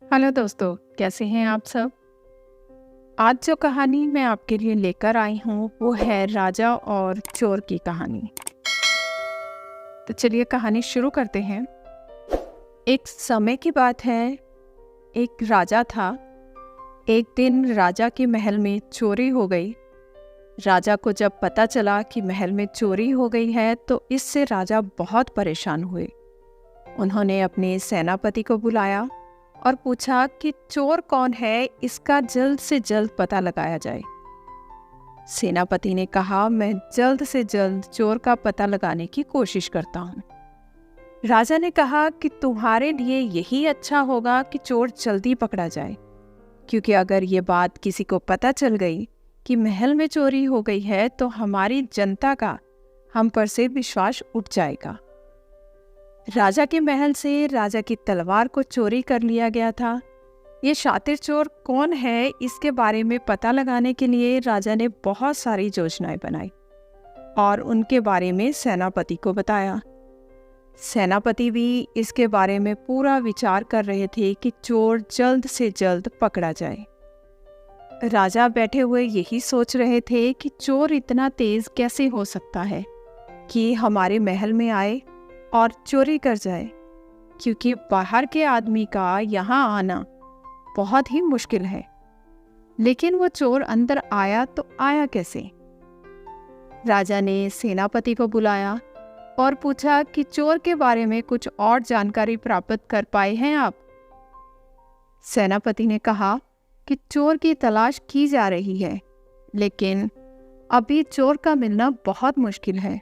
Hello दोस्तों, कैसे हैं आप सब। आज जो कहानी मैं आपके लिए लेकर आई हूँ वो है राजा और चोर की कहानी। तो चलिए कहानी शुरू करते हैं। एक समय की बात है, एक राजा था। एक दिन राजा के महल में चोरी हो गई। राजा को जब पता चला कि महल में चोरी हो गई है तो इससे राजा बहुत परेशान हुए। उन्होंने अपने सेनापति को बुलाया और पूछा कि चोर कौन है, इसका जल्द से जल्द पता लगाया जाए। सेनापति ने कहा, मैं जल्द से जल्द चोर का पता लगाने की कोशिश करता हूँ। राजा ने कहा कि तुम्हारे लिए यही अच्छा होगा कि चोर जल्दी पकड़ा जाए, क्योंकि अगर ये बात किसी को पता चल गई कि महल में चोरी हो गई है तो हमारी जनता का हम पर से विश्वास उठ जाएगा। राजा के महल से राजा की तलवार को चोरी कर लिया गया था। ये शातिर चोर कौन है, इसके बारे में पता लगाने के लिए राजा ने बहुत सारी योजनाएं बनाई और उनके बारे में सेनापति को बताया। सेनापति भी इसके बारे में पूरा विचार कर रहे थे कि चोर जल्द से जल्द पकड़ा जाए। राजा बैठे हुए यही सोच रहे थे कि चोर इतना तेज कैसे हो सकता है कि हमारे महल में आए और चोरी कर जाए, क्योंकि बाहर के आदमी का यहाँ आना बहुत ही मुश्किल है। लेकिन वो चोर अंदर आया तो आया कैसे। राजा ने सेनापति को बुलाया और पूछा कि चोर के बारे में कुछ और जानकारी प्राप्त कर पाए हैं आप। सेनापति ने कहा कि चोर की तलाश की जा रही है, लेकिन अभी चोर का मिलना बहुत मुश्किल है,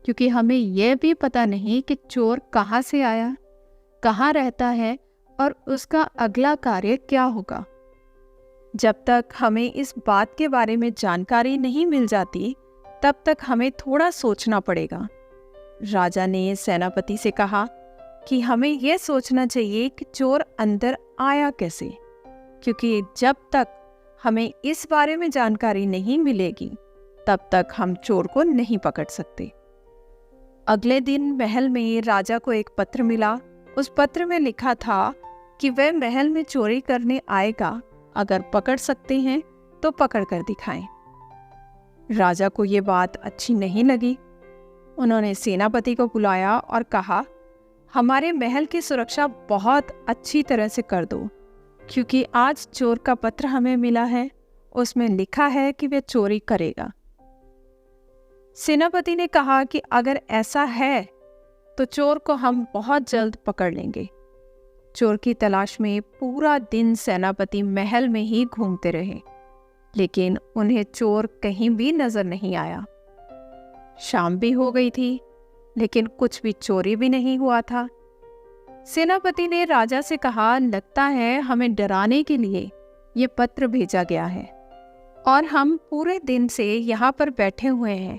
क्योंकि हमें यह भी पता नहीं कि चोर कहाँ से आया, कहाँ रहता है और उसका अगला कार्य क्या होगा। जब तक हमें इस बात के बारे में जानकारी नहीं मिल जाती, तब तक हमें थोड़ा सोचना पड़ेगा। राजा ने सेनापति से कहा कि हमें यह सोचना चाहिए कि चोर अंदर आया कैसे, क्योंकि जब तक हमें इस बारे में जानकारी नहीं मिलेगी, तब तक हम चोर को नहीं पकड़ सकते। अगले दिन महल में राजा को एक पत्र मिला। उस पत्र में लिखा था कि वह महल में चोरी करने आएगा, अगर पकड़ सकते हैं तो पकड़ कर दिखाएं। राजा को ये बात अच्छी नहीं लगी। उन्होंने सेनापति को बुलाया और कहा, हमारे महल की सुरक्षा बहुत अच्छी तरह से कर दो, क्योंकि आज चोर का पत्र हमें मिला है, उसमें लिखा है कि वह चोरी करेगा। सेनापति ने कहा कि अगर ऐसा है तो चोर को हम बहुत जल्द पकड़ लेंगे। चोर की तलाश में पूरा दिन सेनापति महल में ही घूमते रहे, लेकिन उन्हें चोर कहीं भी नजर नहीं आया। शाम भी हो गई थी, लेकिन कुछ भी चोरी भी नहीं हुआ था। सेनापति ने राजा से कहा, लगता है हमें डराने के लिए ये पत्र भेजा गया है और हम पूरे दिन से यहाँ पर बैठे हुए हैं,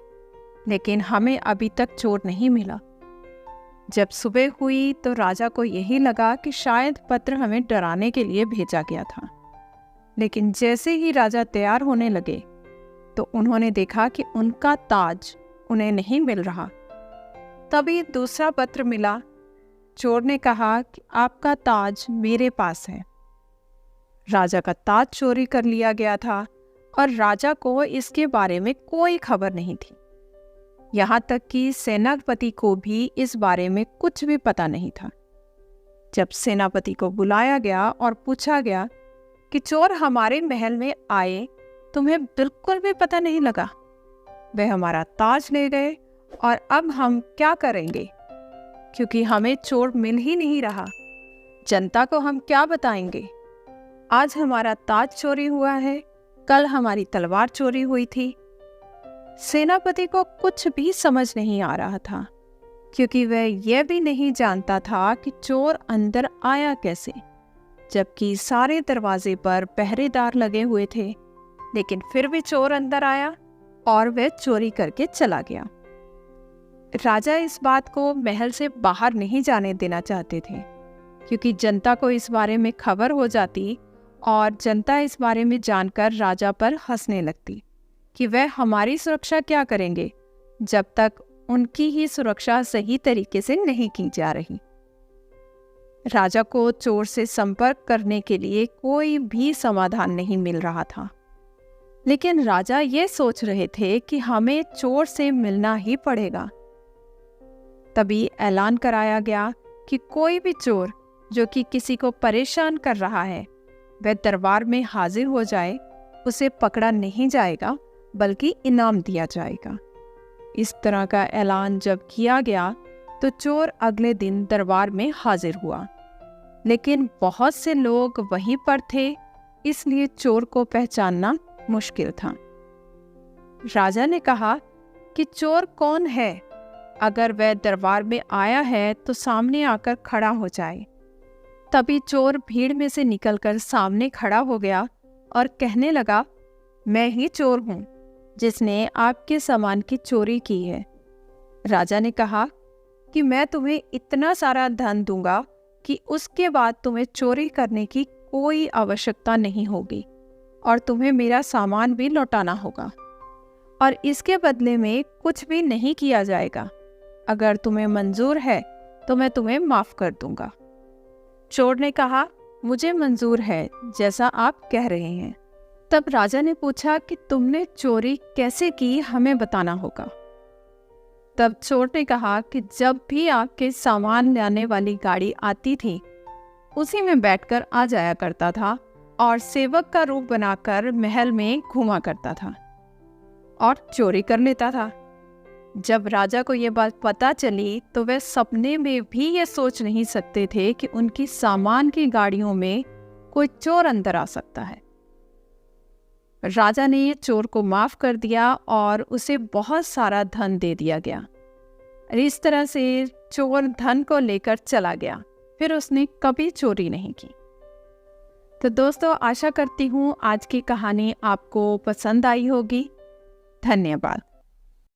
लेकिन हमें अभी तक चोर नहीं मिला। जब सुबह हुई तो राजा को यही लगा कि शायद पत्र हमें डराने के लिए भेजा गया था। लेकिन जैसे ही राजा तैयार होने लगे तो उन्होंने देखा कि उनका ताज उन्हें नहीं मिल रहा। तभी दूसरा पत्र मिला। चोर ने कहा कि आपका ताज मेरे पास है। राजा का ताज चोरी कर लिया गया था और राजा को इसके बारे में कोई खबर नहीं थी। यहाँ तक कि सेनापति को भी इस बारे में कुछ भी पता नहीं था। जब सेनापति को बुलाया गया और पूछा गया कि चोर हमारे महल में आए, तुम्हें बिल्कुल भी पता नहीं लगा, वह हमारा ताज ले गए और अब हम क्या करेंगे, क्योंकि हमें चोर मिल ही नहीं रहा। जनता को हम क्या बताएंगे। आज हमारा ताज चोरी हुआ है, कल हमारी तलवार चोरी हुई थी। सेनापति को कुछ भी समझ नहीं आ रहा था, क्योंकि वह यह भी नहीं जानता था कि चोर अंदर आया कैसे, जबकि सारे दरवाजे पर पहरेदार लगे हुए थे। लेकिन फिर भी चोर अंदर आया और वह चोरी करके चला गया। राजा इस बात को महल से बाहर नहीं जाने देना चाहते थे, क्योंकि जनता को इस बारे में खबर हो जाती और जनता इस बारे में जानकर राजा पर हंसने लगती कि वह हमारी सुरक्षा क्या करेंगे, जब तक उनकी ही सुरक्षा सही तरीके से नहीं की जा रही। राजा को चोर से संपर्क करने के लिए कोई भी समाधान नहीं मिल रहा था, लेकिन राजा ये सोच रहे थे कि हमें चोर से मिलना ही पड़ेगा। तभी ऐलान कराया गया कि कोई भी चोर जो कि किसी को परेशान कर रहा है वह दरबार में हाजिर हो जाए, उसे पकड़ा नहीं जाएगा बल्कि इनाम दिया जाएगा। इस तरह का ऐलान जब किया गया तो चोर अगले दिन दरबार में हाजिर हुआ, लेकिन बहुत से लोग वहीं पर थे, इसलिए चोर को पहचानना मुश्किल था। राजा ने कहा कि चोर कौन है, अगर वह दरबार में आया है तो सामने आकर खड़ा हो जाए। तभी चोर भीड़ में से निकलकर सामने खड़ा हो गया और कहने लगा, मैं ही चोर हूँ जिसने आपके सामान की चोरी की है। राजा ने कहा कि मैं तुम्हें इतना सारा धन दूंगा कि उसके बाद तुम्हें चोरी करने की कोई आवश्यकता नहीं होगी और तुम्हें मेरा सामान भी लौटाना होगा, और इसके बदले में कुछ भी नहीं किया जाएगा। अगर तुम्हें मंजूर है तो मैं तुम्हें माफ़ कर दूंगा। चोर ने कहा, मुझे मंजूर है, जैसा आप कह रहे हैं। तब राजा ने पूछा कि तुमने चोरी कैसे की, हमें बताना होगा। तब चोर ने कहा कि जब भी आपके सामान लाने वाली गाड़ी आती थी उसी में बैठकर आ जाया करता था और सेवक का रूप बनाकर महल में घूमा करता था और चोरी कर लेता था। जब राजा को यह बात पता चली तो वह सपने में भी ये सोच नहीं सकते थे कि उनकी सामान की गाड़ियों में कोई चोर अंदर आ सकता है। राजा ने ये चोर को माफ कर दिया और उसे बहुत सारा धन दे दिया गया। इस तरह से चोर धन को लेकर चला गया, फिर उसने कभी चोरी नहीं की। तो दोस्तों, आशा करती हूँ आज की कहानी आपको पसंद आई होगी। धन्यवाद।